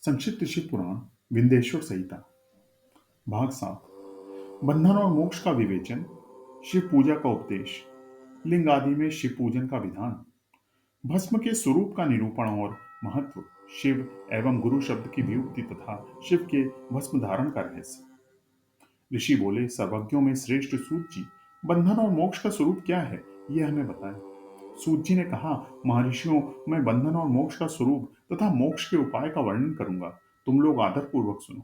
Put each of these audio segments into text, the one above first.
संक्षिप्त शिव पुराण विंध्येश्वर संहिता भाग 7 बंधन और मोक्ष का विवेचन, शिव पूजा का उपदेश, लिंग आदि में शिव पूजन का विधान, भस्म के स्वरूप का निरूपण और महत्व, शिव एवं गुरु शब्द की व्युत्पत्ति तथा शिव के भस्म धारण का रहस्य। ऋषि बोले, सर्वज्ञों में श्रेष्ठ सूत जी, बंधन और मोक्ष का स्वरूप क्या है, यह हमें बताएं। सूत जी ने कहा, महर्षियों, मैं बंधन और मोक्ष का स्वरूप तथा मोक्ष के उपाय का वर्णन करूंगा। तुम लोग आदर पूर्वक सुनो।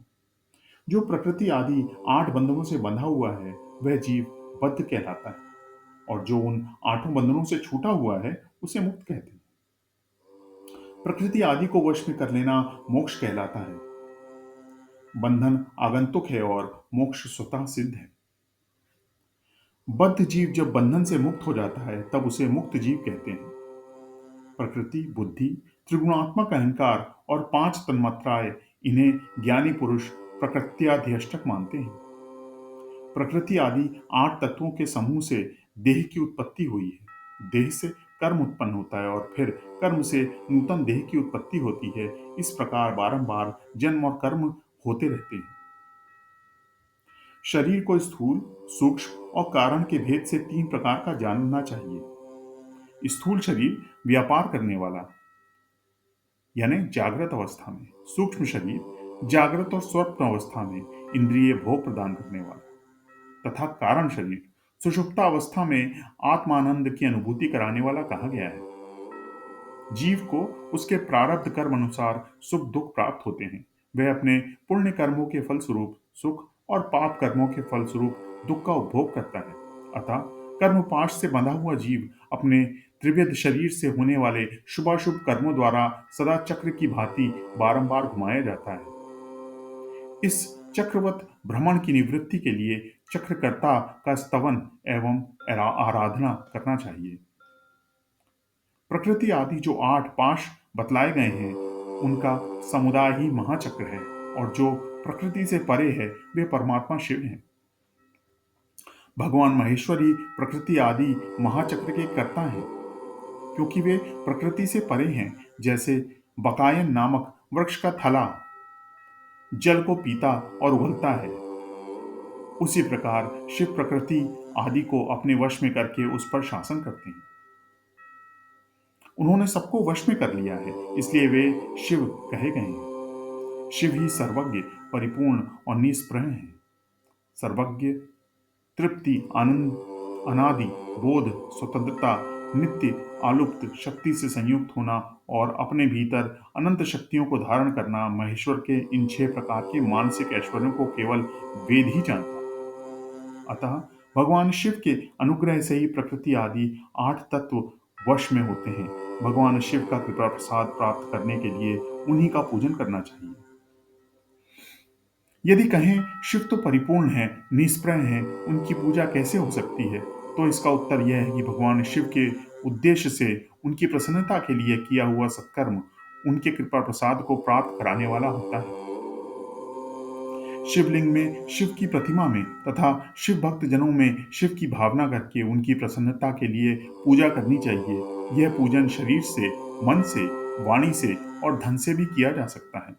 जो प्रकृति आदि 8 बंधनों से बंधा हुआ है, वह जीव बद्ध कहलाता है, और जो उन 8 बंधनों से छूटा हुआ है, उसे मुक्त कहते हैं। प्रकृति आदि को वश में कर लेना मोक्ष कहलाता है। बंधन आगंतुक है और मोक्ष स्वतः सिद्ध है। बद्ध जीव जब बंधन से मुक्त हो जाता है, तब उसे मुक्त जीव कहते हैं। प्रकृति, बुद्धि, त्रिगुणात्मक अहंकार और 5 तन्मात्राएं, इन्हें ज्ञानी पुरुष प्रकृत्याध्यष्टक मानते हैं। प्रकृति आदि 8 तत्वों के समूह से देह की उत्पत्ति हुई है। देह से कर्म उत्पन्न होता है और फिर कर्म से नूतन देह की उत्पत्ति होती है। इस प्रकार बारंबार जन्म और कर्म होते रहते हैं। शरीर को स्थूल, सूक्ष्म और कारण के भेद से 3 प्रकार का जानना चाहिए। स्थूल शरीर व्यापार करने वाला, यानी जागृत अवस्था में। सूक्ष्म शरीर जागृत और स्वप्न अवस्था में इंद्रिय भोग प्रदान करने वाला, तथा कारण शरीर सुषुप्त अवस्था में आत्मानंद की अनुभूति कराने वाला कहा गया है। जीव को उसके प्रारब्ध कर्म अनुसार सुख दुख प्राप्त होते हैं। वह अपने पुण्य कर्मों के फलस्वरूप सुख और पाप कर्मों के फलस्वरूप दुख का उपभोग करता है। अतः कर्म पाश से बंधा हुआ जीव अपने त्रिविध शरीर से होने वाले शुभाशुभ कर्मों द्वारा सदा चक्र की भांति बारंबार घुमाया जाता है। इस चक्रवत भ्रमण की निवृत्ति के लिए चक्रकर्ता का स्तवन एवं आराधना करना चाहिए। प्रकृति आदि जो 8 पाश बतलाए गए हैं, उनका समुदाय ही महाचक्र है, और जो प्रकृति से परे है, वे परमात्मा शिव हैं। भगवान महेश्वर ही प्रकृति आदि महाचक्र के कर्ता हैं, क्योंकि वे प्रकृति से परे हैं। जैसे बकायन नामक वृक्ष का थला जल को पीता और उगलता है, उसी प्रकार शिव प्रकृति आदि को अपने वश में करके उस पर शासन करते हैं। उन्होंने सबको वश में कर लिया है, इसलिए वे शिव कहे गए हैं। शिव ही सर्वज्ञ, परिपूर्ण और निष्प्रह हैं। सर्वज्ञ, तृप्ति, आनंद, अनादि, बोध, स्वतंत्रता, नित्य, आलुप्त, शक्ति से संयुक्त होना और अपने भीतर अनंत शक्तियों को धारण करना, महेश्वर के इन 6 प्रकार के मानसिक ऐश्वर्यों को केवल वेद ही जानता है। अतः भगवान शिव के अनुग्रह से ही प्रकृति आदि 8 तत्व वश में होते हैं। भगवान शिव का कृपा प्रसाद प्राप्त करने के लिए उन्हीं का पूजन करना चाहिए। यदि कहें शिव तो परिपूर्ण है, निष्प्रह है, उनकी पूजा कैसे हो सकती है, तो इसका उत्तर यह है कि भगवान शिव के उद्देश्य से उनकी प्रसन्नता के लिए किया हुआ सत्कर्म उनके कृपा प्रसाद को प्राप्त कराने वाला होता है। शिवलिंग में, शिव की प्रतिमा में तथा शिव भक्त जनों में शिव की भावना करके उनकी प्रसन्नता के लिए पूजा करनी चाहिए। यह पूजन शरीर से, मन से, वाणी से और धन से भी किया जा सकता है।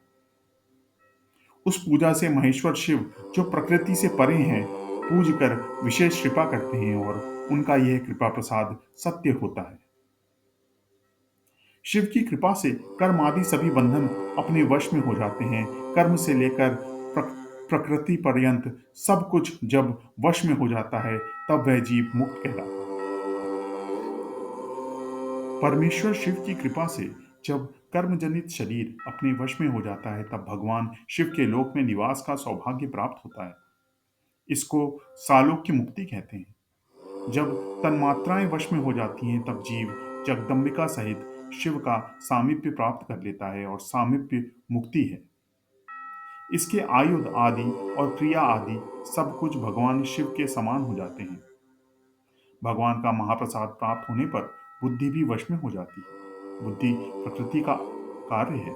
उस पूजा से महेश्वर शिव, जो प्रकृति से परे हैं, पूज कर विशेष कृपा करते हैं और उनका यह कृपा प्रसाद सत्य होता है। शिव की कृपा से कर्म आदि सभी बंधन अपने वश में हो जाते हैं। कर्म से लेकर प्रकृति पर्यंत सब कुछ जब वश में हो जाता है, तब वह जीव मुक्त कहलाता है। परमेश्वर शिव की कृपा से जब कर्मजनित शरीर अपने वश में हो जाता है, तब भगवान शिव के लोक में निवास का सौभाग्य प्राप्त होता है। इसको सालोक्य मुक्ति कहते हैं। जब तन्मात्राएं वश में हो जाती हैं, तब जीव जगदम्बिका सहित शिव का सामीप्य प्राप्त कर लेता है, और सामीप्य मुक्ति है। इसके आयुध आदि और क्रिया आदि सब कुछ भगवान शिव के समान हो जाते हैं। भगवान का महाप्रसाद प्राप्त होने पर बुद्धि भी वश में हो जाती है। बुद्धि प्रकृति का कार्य है।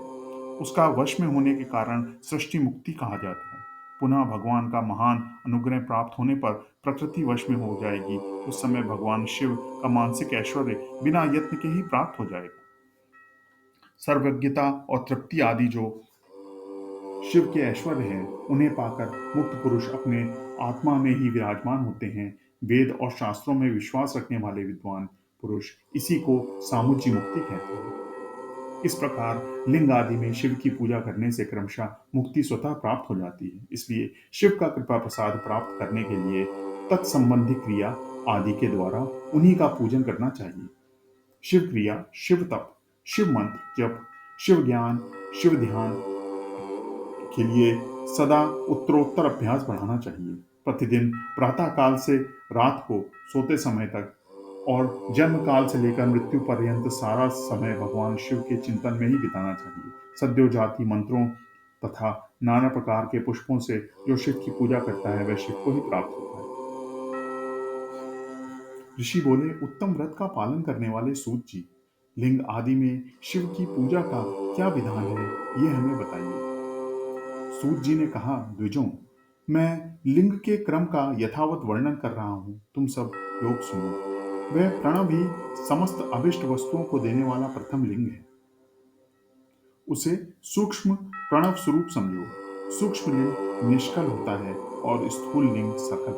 उसका वश में होने के कारण सृष्टि मुक्ति कहा जाता है। पुनः भगवान का महान अनुग्रह प्राप्त होने पर प्रकृति वश में हो जाएगी। उस समय भगवान शिव का मानसिक ऐश्वर्य बिना यत्न के ही प्राप्त हो जाएगा। सर्वज्ञता और तृप्ति आदि जो शिव के ऐश्वर्य हैं, उन्हें पाकर मुक्त पुरुष अपने आत्मा में ही विराजमान होते हैं। वेद और शास्त्रों में विश्वास रखने वाले विद्वान पुरुष इसी को सामुज्य मुक्ति कहते हैं। इस प्रकार लिंग आदि में शिव की पूजा करने से क्रमशः मुक्ति स्वतः प्राप्त हो जाती है। इसलिए शिव का कृपा प्रसाद प्राप्त करने के लिए तत्संबंधी क्रिया आदि के द्वारा उन्हीं का पूजन करना चाहिए। शिव क्रिया, शिव तप, शिव मंत्र जप, शिव ज्ञान, शिव ध्यान के लिए सदा उत्तरोत्तर अभ्यास बढ़ाना चाहिए। प्रतिदिन प्रातः काल से रात को सोते समय तक और जन्म काल से लेकर मृत्यु पर्यंत सारा समय भगवान शिव के चिंतन में ही बिताना चाहिए। सद्योजाति मंत्रों तथा नाना प्रकार के पुष्पों से जो शिव की पूजा करता है वह शिव को ही प्राप्त होता है। ऋषि बोले, उत्तम व्रत का पालन करने वाले सूत जी, लिंग आदि में शिव की पूजा का क्या विधान है, ये हमें बताइए। सूत जी ने कहा, द्विजों, मैं लिंग के क्रम का यथावत वर्णन कर रहा हूं, तुम सब लोग सुनो। वह प्रणव ही समस्त अभिष्ट वस्तुओं को देने वाला प्रथम लिंग है। उसे सूक्ष्म प्रणव स्वरूप समझो। सूक्ष्म लिंग निष्कल होता है और स्थूल लिंग सकल।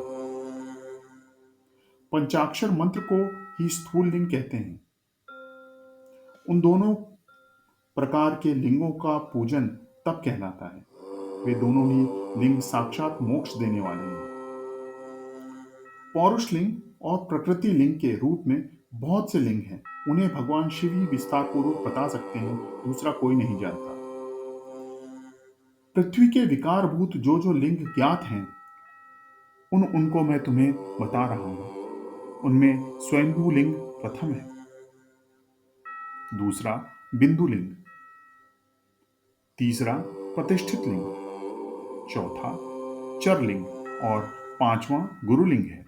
पंचाक्षर मंत्र को ही स्थूल लिंग कहते हैं। उन दोनों प्रकार के लिंगों का पूजन तब कहलाता है। वे दोनों ही लिंग साक्षात मोक्ष देने वाले हैं। पौरुष लिंग और प्रकृति लिंग के रूप में बहुत से लिंग हैं। उन्हें भगवान शिव ही विस्तार पूर्वक बता सकते हैं, दूसरा कोई नहीं जानता। पृथ्वी के विकारभूत जो जो लिंग ज्ञात हैं, उनको मैं तुम्हें बता रहा हूं। उनमें स्वयंभू लिंग प्रथम है, दूसरा बिंदु लिंग, तीसरा प्रतिष्ठित लिंग, चौथा चर लिंग और पांचवा गुरुलिंग है।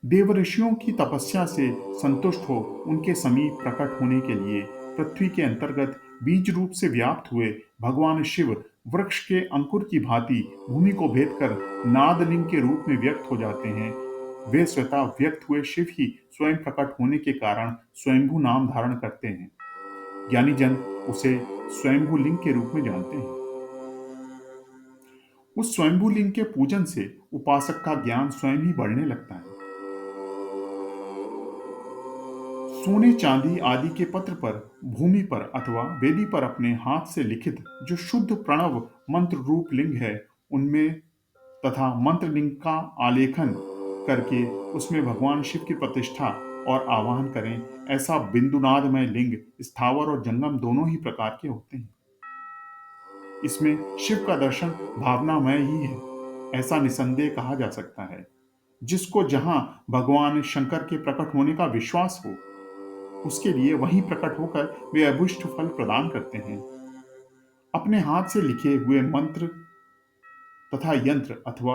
देव ऋषियों की तपस्या से संतुष्ट हो उनके समीप प्रकट होने के लिए पृथ्वी के अंतर्गत बीज रूप से व्याप्त हुए भगवान शिव वृक्ष के अंकुर की भांति भूमि को भेद कर नादलिंग के रूप में व्यक्त हो जाते हैं। वे स्वतः व्यक्त हुए शिव ही स्वयं प्रकट होने के कारण स्वयंभू नाम धारण करते हैं। ज्ञानी जन उसे स्वयंभू लिंग के रूप में जानते हैं। उस स्वयंभू लिंग के पूजन से उपासक का ज्ञान स्वयं ही बढ़ने लगता है। सोने चांदी आदि के पत्र पर, भूमि पर अथवा वेदी पर अपने हाथ से लिखित जो शुद्ध प्रणव मंत्र रूप लिंग है, उनमें तथा मंत्र लिंग का आलेखन करके उसमें भगवान शिव की प्रतिष्ठा और आवाहन करें। ऐसा बिंदुनादमय लिंग स्थावर और जंगम दोनों ही प्रकार के होते हैं। इसमें शिव का दर्शन भावनामय ही है, ऐसा निसंदेह कहा जा सकता है। जिसको जहां भगवान शंकर के प्रकट होने का विश्वास हो, उसके लिए वहीं प्रकट होकर वे अभीष्ट फल प्रदान करते हैं। अपने हाथ से लिखे हुए मंत्र तथा यंत्र अथवा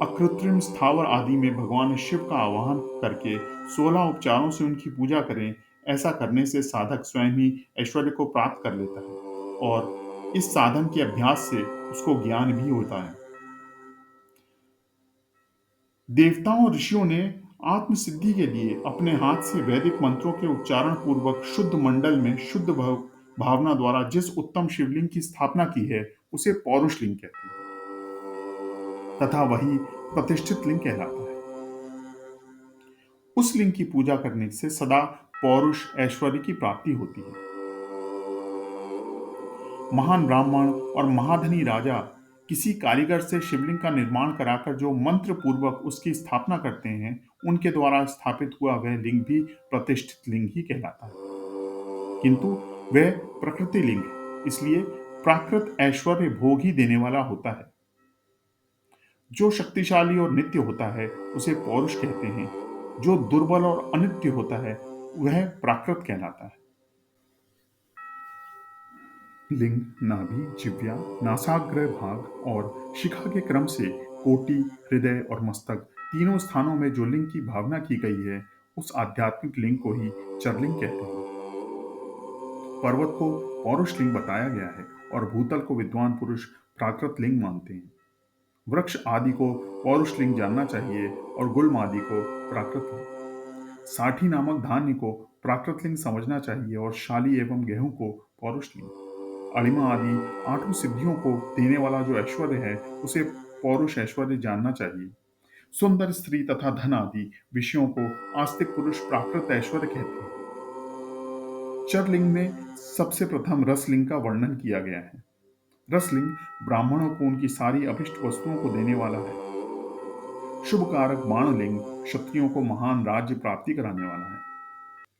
अकृत्रिम स्थावर आदि में भगवान शिव का आवाहन करके 16 उपचारों से उनकी पूजा करें। ऐसा करने से साधक स्वयं ही ऐश्वर्य को प्राप्त कर लेता है और इस साधन के अभ्यास से उसको ज्ञान भी होता है। देवताओं और ऋषियों ने आत्म सिद्धि के लिए अपने हाथ से वैदिक मंत्रों के उच्चारण पूर्वक शुद्ध मंडल में शुद्ध भावना द्वारा जिस उत्तम शिवलिंग की स्थापना की है, उसे पौरुष लिंग कहते हैं तथा वही प्रतिष्ठित लिंग कहलाता है। उस लिंग की पूजा करने से सदा पौरुष ऐश्वर्य की प्राप्ति होती है। महान ब्राह्मण और महाधनी राजा किसी कारीगर से शिवलिंग का निर्माण कराकर जो मंत्र पूर्वक उसकी स्थापना करते हैं, उनके द्वारा स्थापित हुआ वह लिंग भी प्रतिष्ठित लिंग ही कहलाता है। किंतु वह प्रकृति लिंग है, इसलिए प्राकृत ऐश्वर्य भोग ही देने वाला होता है। जो शक्तिशाली और नित्य होता है उसे पौरुष कहते हैं। जो दुर्बल और अनित्य होता है वह प्राकृत कहलाता है। लिंग नाभि, जिह्वा, नासाग्र भाग और शिखा के क्रम से कोटि, हृदय और मस्तक तीनों स्थानों में जो लिंग की भावना की गई है, उस आध्यात्मिक लिंग को ही चरलिंग कहते हैं। पर्वत को पौरुष लिंग बताया गया है और भूतल को विद्वान पुरुष प्राकृत लिंग मानते हैं। वृक्ष आदि को पौरुष लिंग जानना चाहिए और गुल्म आदि को प्राकृत लिंग। साठी नामक धान्य को प्राकृत लिंग समझना चाहिए और शाली एवं गेहूं को पौरुष लिंग। अणिमा आदि 8 सिद्धियों को देने वाला जो ऐश्वर्य है, उसे पौरुष ऐश्वर्य जानना चाहिए। सुंदर स्त्री तथा धन आदि विषयों को आस्तिक पुरुष प्राकृत ऐश्वर्य कहते हैं। चरलिंग में सबसे प्रथम रसलिंग का वर्णन किया गया है। रसलिंग ब्राह्मणों को उनकी सारी अभिष्ट वस्तुओं को देने वाला है। शुभ कारक बाणलिंग क्षत्रियों को महान राज्य प्राप्ति कराने वाला है।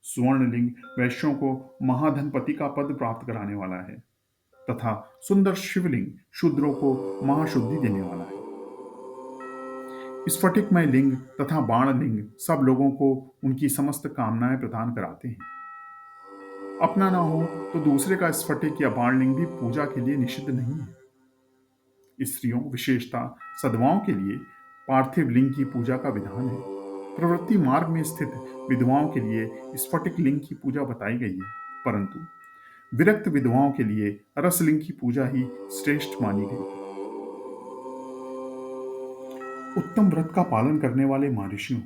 सुवर्णलिंग वैश्यों को महाधनपति का पद प्राप्त कराने वाला है तथा सुंदर शिवलिंग शूद्रों को महाशुद्धि देने वाला है। स्फटिकमय लिंग तथा बाणलिंग सब लोगों को उनकी समस्त कामनाएं प्रदान कराते हैं। अपना ना हो तो दूसरे का स्फटिक या बाणलिंग भी पूजा के लिए निषिद्ध नहीं है। स्त्रियों विशेषता सद्भाव के लिए पार्थिव लिंग की पूजा का विधान है। प्रवृत्ति मार्ग में स्थित विधवाओं के लिए स्फटिक लिंग की पूजा बताई गई है, परंतु विरक्त विधवाओं के लिए रसलिंग की पूजा ही श्रेष्ठ मानी गई है। उत्तम व्रत का पालन करने वाले महर्षियों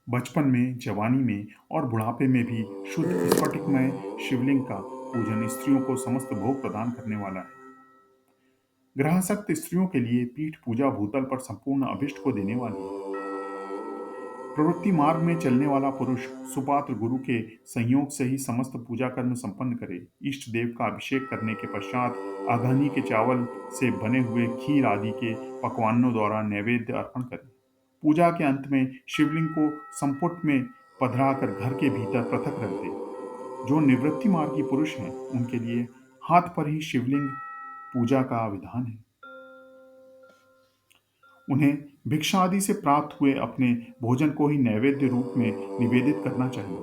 बचपन में, जवानी में और बुढ़ापे में भी शुद्ध स्फटिकमय शिवलिंग का पूजन स्त्रियों को समस्त भोग प्रदान करने वाला है। ग्रहासक्त स्त्रियों के लिए पीठ पूजा भूतल पर संपूर्ण अभिष्ट को देने वाली है। प्रवृत्ति मार्ग में चलने वाला पुरुष सुपात्र गुरु के संयोग से ही समस्त पूजा कर्म संपन्न करे। इष्ट देव का अभिषेक करने के पश्चात अघानी के चावल से बने हुए खीर आदि के पकवानों द्वारा नैवेद्य अर्पण करे। पूजा के अंत में शिवलिंग को संपुट में पधरा कर घर के भीतर पृथक रख दे। जो निवृत्ति मार्गी पुरुष हैं, उनके लिए हाथ पर ही शिवलिंग पूजा का विधान है। उन्हें भिक्षा आदि से प्राप्त हुए अपने भोजन को ही नैवेद्य रूप में निवेदित करना चाहिए।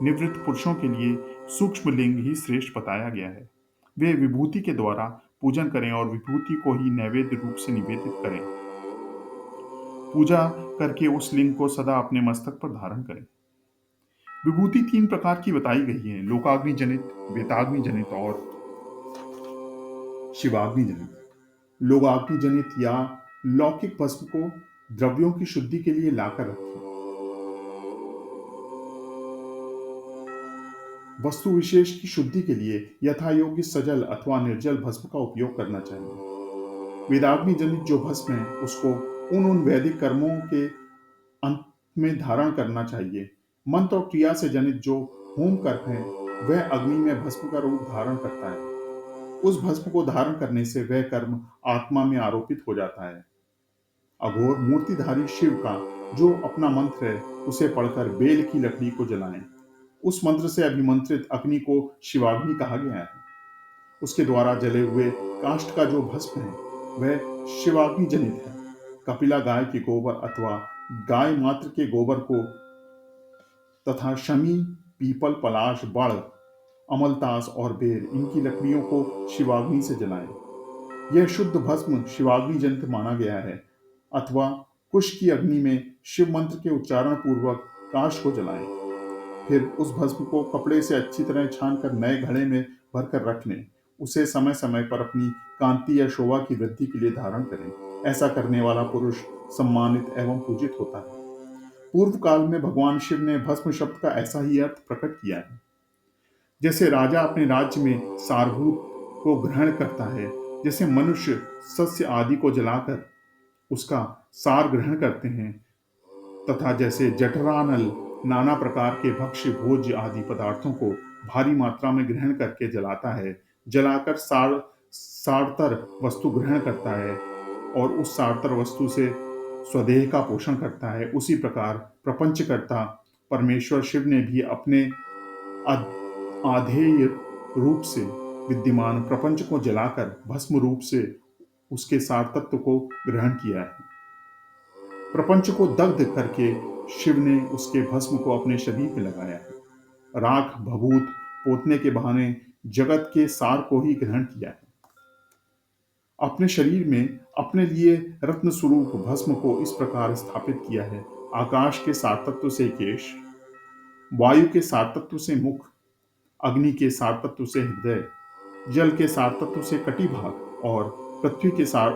निवृत्त पुरुषों के लिए सूक्ष्म लिंग ही श्रेष्ठ बताया गया है। वे विभूति के द्वारा पूजन करें और विभूति को ही नैवेद्य रूप से निवेदित करें। पूजा करके उस लिंग को सदा अपने मस्तक पर धारण करें। विभूति 3 प्रकार की बताई गई है: लोकाग्नि जनित, वेदाग्नि जनित और शिवाग्नि जनित। लोकाग्नि जनित या लौकिक भस्म को द्रव्यों की शुद्धि के लिए लाकर रखें। वस्तु विशेष की शुद्धि के लिए यथा योग्य सजल अथवा निर्जल भस्म का उपयोग करना चाहिए। वेदाग्नि जनित जो भस्म है, उसको उन वैदिक कर्मों के अंत में धारण करना चाहिए। मंत्र और क्रिया से जनित जो होम कर्म है, वह अग्नि में भस्म का रूप धारण करता है। उस भस्म को धारण करने से वह कर्म आत्मा में आरोपित हो जाता है। अघोर मूर्तिधारी शिव का जो अपना मंत्र है, उसे पढ़कर बेल की लकड़ी को जलाएं। उस मंत्र से अभिमंत्रित अग्नि को शिवाग्नि कहा गया है। उसके द्वारा जले हुए काष्ठ का जो भस्म है, वह शिवाग्नि जनित है। कपिला गाय के गोबर अथवा गाय मात्र के गोबर को तथा शमी, पीपल, पलाश, बड़, अमलतास और बेर, इनकी लकड़ियों को शिवाग्नि से जलाएं। यह शुद्ध भस्म शिवाग्नि जनित माना गया है। अथवा कुश की अग्नि में शिव मंत्र के उच्चारण पूर्वक काष्ठ को जलाएं। फिर उस भस्म को कपड़े से अच्छी तरह छानकर नए घड़े में भरकर रख लें। उसे समय समय पर अपनी कांति या शोभा की वृद्धि के लिए धारण करें। ऐसा करने वाला पुरुष सम्मानित एवं पूजित होता है। पूर्व काल में भगवान शिव ने भस्म शब्द का ऐसा ही अर्थ प्रकट किया है। जैसे राजा अपने राज्य में सारभूत को ग्रहण करता है, जैसे मनुष्य सस्य आदि को जलाकर उसका सार ग्रहण करते हैं, तथा जैसे जठरानल नाना प्रकार के भक्ष्य भोज्य आदि पदार्थों को भारी मात्रा में ग्रहण करके जलाता है, जलाकर सारतर वस्तु ग्रहण करता है और उस सारतर वस्तु से स्वदेह का पोषण करता है, उसी प्रकार प्रपंचकर्ता परमेश्वर शिव ने भी अपने आधेय रूप से विद्यमान प्रपंच को जलाकर भस्म रूप से उसके सार तत्व को ग्रहण किया है। प्रपंच को दग्ध करके शिव ने उसके भस्म को अपने शरीर में लगाया है। राख भभूत पोतने के बहाने जगत के सार को ही ग्रहण किया है। अपने शरीर में अपने लिए रत्न स्वरूप भस्म को इस प्रकार स्थापित किया है: आकाश के सार तत्व से केश, वायु के सार तत्व से मुख, अग्नि के सार तत्व से हृदय, जल के सार तत्व से कटिभाग और पृथ्वी के सार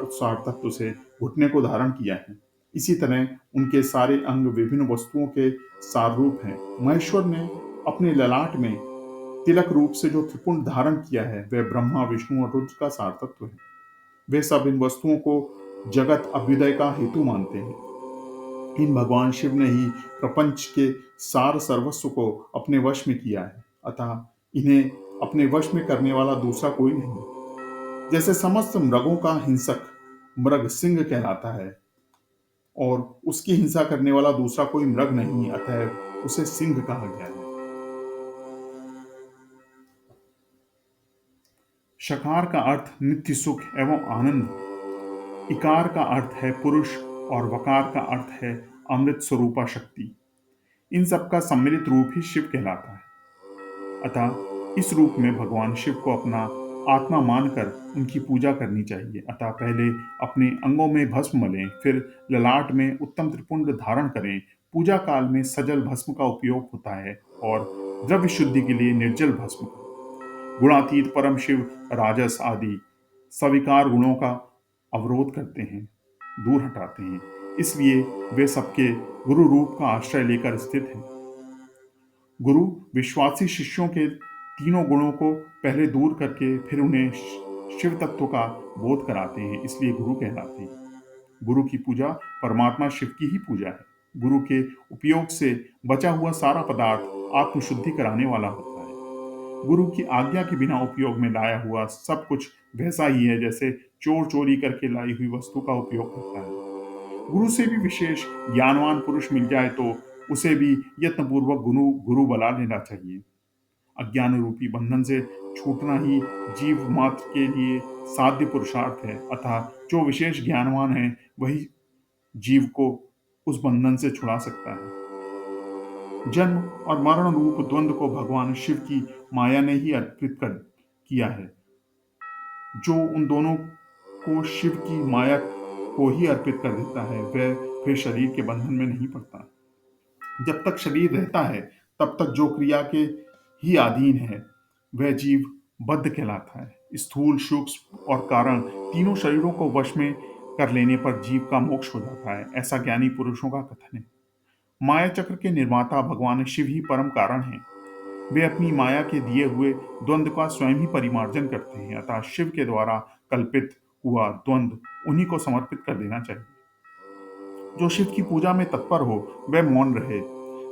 तत्व से घुटने को धारण किया है। इसी तरह उनके सारे अंग विभिन्न वस्तुओं के सार रूप हैं। महेश्वर ने अपने ललाट में तिलक रूप से जो त्रिपुंड धारण किया है वह ब्रह्मा विष्णु और रुद्र का सार तत्व है। वे सब इन वस्तुओं को जगत अभ्युदय का हेतु मानते हैं। इन भगवान शिव ने ही प्रपंच के सार सर्वस्व को अपने वश में किया है, अतः इन्हें अपने वश में करने वाला दूसरा कोई नहीं। जैसे समस्त मृगों का हिंसक मृग सिंह कहलाता है और उसकी हिंसा करने वाला दूसरा कोई मृग नहीं, अतः उसे सिंह कहा गया है। शकार का अर्थ नित्य सुख एवं आनंद, इकार का अर्थ है पुरुष और वकार का अर्थ है अमृत स्वरूपा शक्ति। इन सब का सम्मिलित रूप ही शिव कहलाता है। अतः इस रूप में भगवान शिव को अपना आत्मा मानकर उनकी पूजा करनी चाहिए। अतः पहले अपने अंगों में भस्म मलें, फिर ललाट में उत्तम त्रिपुंड धारण करें। पूजा काल में सजल भस्म का उपयोग होता है और द्रव्य शुद्धि के लिए निर्जल भस्म का। गुणातीत परम शिव राजस आदि सविकार गुणों का अवरोध करते हैं, दूर हटाते हैं। इसलिए वे सबके गुरु रूप का आश्रय लेकर स्थित हैं। गुरु विश्वासी शिष्यों के तीनों गुणों को पहले दूर करके फिर उन्हें शिव तत्व का बोध कराते हैं, इसलिए गुरु कहलाते हैं। गुरु की पूजा परमात्मा शिव की ही पूजा है। गुरु के उपयोग से बचा हुआ सारा पदार्थ आत्मशुद्धि कराने वाला होता है। गुरु की आज्ञा के बिना उपयोग में लाया हुआ सब कुछ वैसा ही है जैसे चोर चोरी करके लाई हुई वस्तु का उपयोग करता है। गुरु से भी विशेष ज्ञानवान पुरुष मिल जाए तो उसे भी यत्नपूर्वक गुरु गुरु बना लेना चाहिए। अज्ञान रूपी बंधन से छूटना ही जीव मात्र के लिए साध्य पुरुषार्थ है, अतः जो विशेष ज्ञानवान है वही जीव को उस बंधन से छुड़ा सकता है। जन्म और मरण रूप द्वंद्व को भगवान शिव की माया ने ही अर्पित कर किया है। जो उन दोनों को शिव की माया को ही अर्पित कर देता है वह फिर शरीर के बंधन में नहीं पड़ता। जब तक शरीर रहता है तब तक जो क्रिया के ही अधीन है वह जीव बद्ध कहलाता है। स्थूल सूक्ष्म और कारण तीनों शरीरों को वश में कर लेने पर जीव का मोक्ष हो जाता है, ऐसा ज्ञानी पुरुषों का कथन है। माया चक्र के निर्माता भगवान शिव ही परम कारण हैं। वे अपनी माया के दिए हुए द्वंद्व का स्वयं ही परिमार्जन करते हैं, अतः शिव के द्वारा कल्पित हुआ द्वंद्व उन्हीं को समर्पित कर देना चाहिए। जो शिव की पूजा में तत्पर हो वह मौन रहे,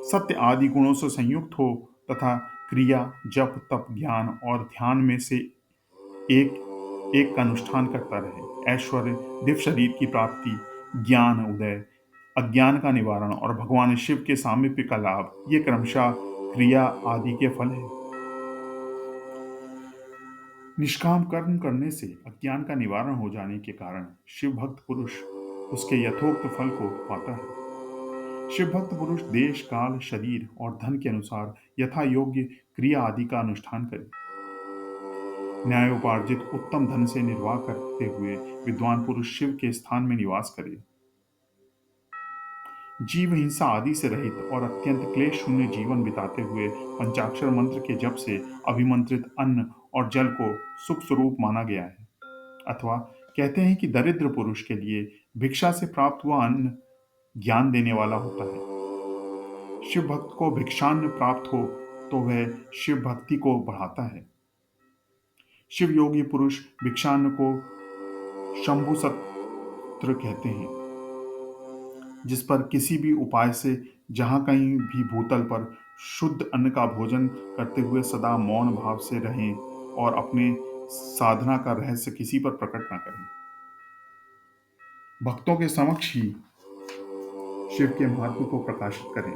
सत्य आदि गुणों से संयुक्त हो तथा क्रिया जप तप ज्ञान और ध्यान में से एक एक का अनुष्ठान करता रहे। ऐश्वर्य दिव्य शरीर की प्राप्ति, ज्ञान उदय, अज्ञान का निवारण और भगवान शिव के सामीप्य का लाभ, ये क्रमशः क्रिया आदि के फल है। निष्काम कर्म करने से अज्ञान का निवारण हो जाने के कारण शिव भक्त पुरुष उसके यथोक्त फल को पाता है। शिव भक्त पुरुष देश काल शरीर और धन के अनुसार यथा योग्य क्रिया आदि का अनुष्ठान करे। न्यायोपार्जित उत्तम धन से निर्वाह करते हुए विद्वान पुरुष शिव के स्थान में निवास करे। जीव हिंसा आदि से रहित और अत्यंत क्लेश शून्य जीवन बिताते हुए पंचाक्षर मंत्र के जप से अभिमंत्रित अन्न और जल को सुख स्वरूप माना गया है। अथवा कहते हैं कि दरिद्र पुरुष के लिए भिक्षा से प्राप्त हुआ अन्न ज्ञान देने वाला होता है। शिव भक्त को भिक्षान्न प्राप्त हो तो वह शिव भक्ति को बढ़ाता है। शिव योगी पुरुष भिक्षान्न को शंभु सत्र कहते हैं, जिस पर किसी भी उपाय से जहां कहीं भी भूतल पर शुद्ध अन्न का भोजन करते हुए सदा मौन भाव से रहें और अपने साधना का रहस्य किसी पर प्रकट न करें। भक्तों के समक्ष ही शिव के महत्व को प्रकाशित करें।